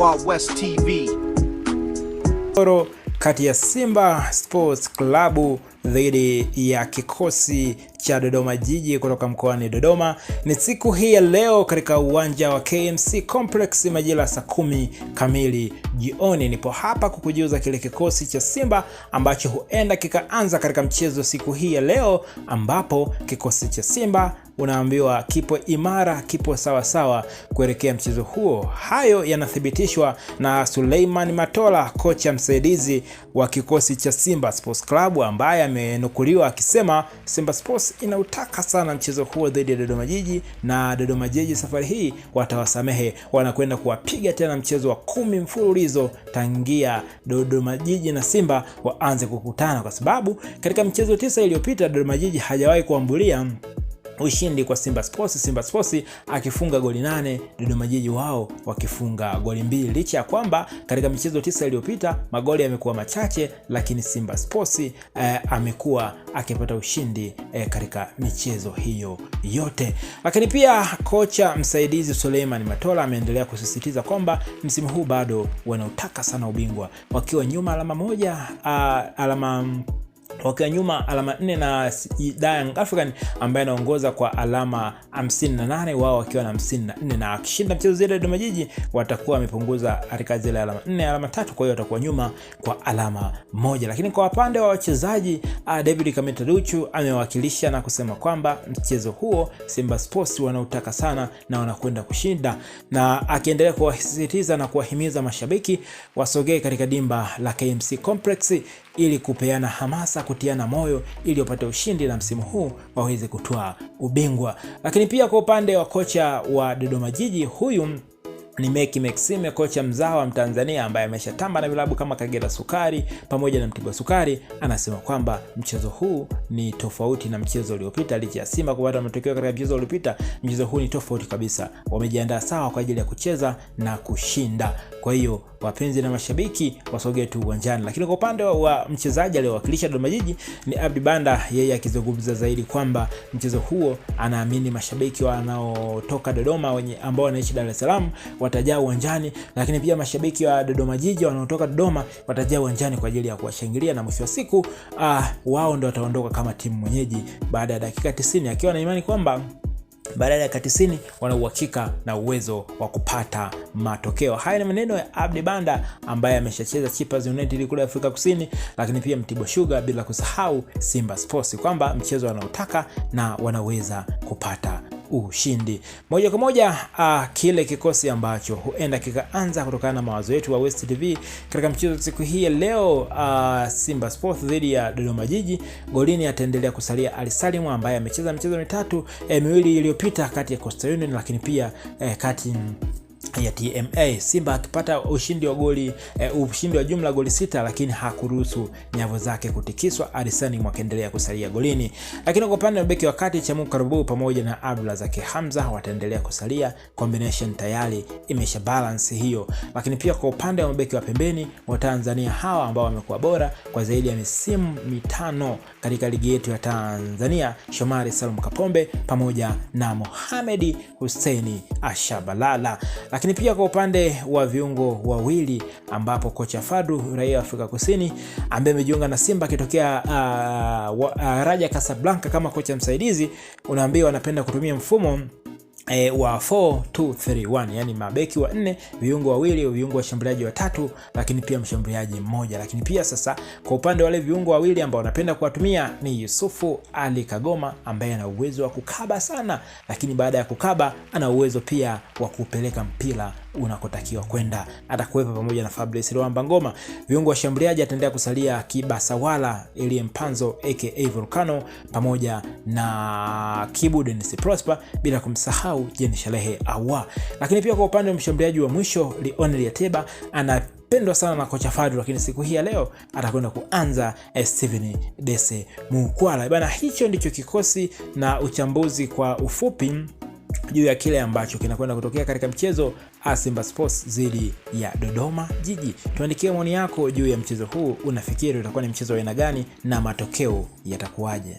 Wild West TV. Kati ya Simba Sports Club dhidi ya kikosi cha Dodoma Jiji kutoka mkoani Dodoma ni siku hii ya leo katika uwanja wa KMC Complex majira saa 10 kamili jioni. Nipo hapa kukujuza kile kikosi cha Simba ambacho huenda kikaanza katika mchezo siku hii ya leo, ambapo kikosi cha Simba unaambiwa kipo imara, kipo sawa sawa kuelekea mchezo huo. Hayo yanathibitishwa na Suleiman Matola, kocha msaidizi wa kikosi cha Simba Sports Club, ambaye amenukuliwa akisema Simba Sports inautaka sana mchezo huo dhidi ya Dodoma Jiji, na Dodoma Jiji safari hii watawasamehe, wanakwenda kuwapiga tena mchezo wa 10 mfululizo tangia Dodoma Jiji na Simba waanze kukutana, kwa sababu katika mchezo 9 iliyopita Dodoma Jiji hajawahi kuambulia ushindi kwa Simba Sports. Simba Sports akifunga goli 8, Dodoma Jiji wao wakifunga goli 2. Licha ya kwamba katika michezo 9 iliyopita magoli yamekuwa machache, lakini Simba Sports amekuwa akipata ushindi katika michezo hiyo yote. Lakini pia kocha msaidizi Suleiman Matola ameendelea kusisitiza kwamba msimu huu bado wanautaka sana ubingwa, wakiwa nyuma alama 4 na Young African ambaye anaongoza kwa alama 58, wao wakiwa na 54, na akishinda mchezo zile Dodoma Jiji watakuwa wamepunguza katika zile alama 4 alama 3, kwa hiyo watakuwa nyuma kwa alama 1. Lakini kwa upande wa wachezaji, David Kameta Duchu amewakilisha na kusema kwamba mchezo huo Simba Sports wanautaka sana na wanakwenda kushinda, na akiendelea kuwasisitiza na kuwahimiza mashabiki wasogee katika dimba la KMC Complex ili kupeana hamasa, kutiana moyo ili wapate ushindi na msimu huu waweze kutoa ubingwa. Lakini pia kwa upande wa kocha wa Dodoma Jiji, huyu ni Meki Maxime, kocha mzawa Mtanzania ambaye ameshatamba na vilabu kama Kagera Sukari pamoja na Mtibwa Sukari, anasema kwamba mchezo huu ni tofauti na mchezo uliopita. Licha ya Simba kupata matokeo katika mchezo uliopita, mchezo huu ni tofauti kabisa. Wamejiandaa sawa kwa ajili ya kucheza na kushinda. Kwa hiyo wapenzi na mashabiki wasogee tu uwanjani. Lakini kwa upande wa mchezaji aliyewakilisha Dodoma Jiji ni Abdi Banda, yeye akizungumza zaidi kwamba mchezo huo anaamini mashabiki wanaotoka Dodoma ambao wanaishi Dar es Salaam watajaa uwanjani, lakini pia mashabiki wa Dodoma Jiji wanaotoka Dodoma watajaa uwanjani kwa ajili ya kuwashangilia, na mwisho wa siku wao ndio wataondoka kama timu mwenyeji baada ya dakika 90, akiwa na imani kwamba baada ya dakika 90 wana uhakika na uwezo wa kupata matokeo. Haya ni maneno ya Abdi Banda ambaye ameshacheza Chippers United kule Afrika Kusini, lakini pia Mtibwa Sugar, bila kusahau Simba Sports, kwamba mchezo wanaotaka na wanaweza kupata ushindi. Moja kwa moja kile kikosi ambacho huenda kikaanza kutokana na mawazo yetu wa West TV katika mchezo siku hii ya leo, Simba Sports dhidi ya Dodoma Jiji. Golini ataendelea kusalia Ali Salim ambaye amecheza michezo mitatu miwili iliyopita kati ya Coastal Union, lakini pia kati ya TMA. Simba akipata ushindi wa ushindi wa jumla goli 6, lakini hakuruhusu nyavu zake kutikiswa. Arisani mwakendelea kusalia golini. Lakini kwa upande wa beki wa kati Chamu Karubu pamoja na Abdullah Zaki Hamza wataendelea kusalia, combination tayari imesha balance hiyo. Lakini pia kwa upande wa beki wa pembeni wa Tanzania hawa ambao wamekuwa bora kwa zaidi ya misimu 5 katika ligi yetu ya Tanzania, Shomari Salum Kapombe pamoja na Mohamed Hussein Ashabalala. Lakini pia kwa upande wa viungo wawili, ambapo kocha Fadru raia wa Afrika Kusini ambaye amejiunga na Simba kitokea Raja Casablanca kama kocha msaidizi, unaambiwa anapenda kutumia mfumo wa 4-2-3-1, yani mabeki wa 4, viungo wawili, viungo washambuliaji watatu, lakini pia mshambuliaji mmoja. Lakini pia sasa kwa upande wale viungo wawili ambao wanapenda kuwatumia ni Yusufu Ali Kagoma ambaye ana uwezo wa kukaba sana, lakini baada ya kukaba ana uwezo pia wa kupeleka mpira unakotakiwa kwenda. Atakuwepo pamoja na Fabrice Luamba Ngoma. Viungo washambuliaji ataendelea kusalia Kibasawala Elie Mpanzo aka Volcano pamoja na Kibu Dennis Prosper, bila kumsahau Jean Shalehe Awa. Lakini pia kwa upande wa mshambuliaji wa mwisho Lionel Yateba anapendwa sana na kocha Fadlu, lakini siku hii ya leo atakwenda kuanza Steven Dese Mukwala. Bana, hicho ndicho kikosi na uchambuzi kwa ufupi juu ya kile ambacho kinakwenda kutokea katika mchezo Simba Sports dhidi ya Dodoma Jiji. Tuandikie maoni yako juu ya mchezo huu. Unafikiri utakuwa ni mchezo wa aina gani na matokeo yatakuwaje?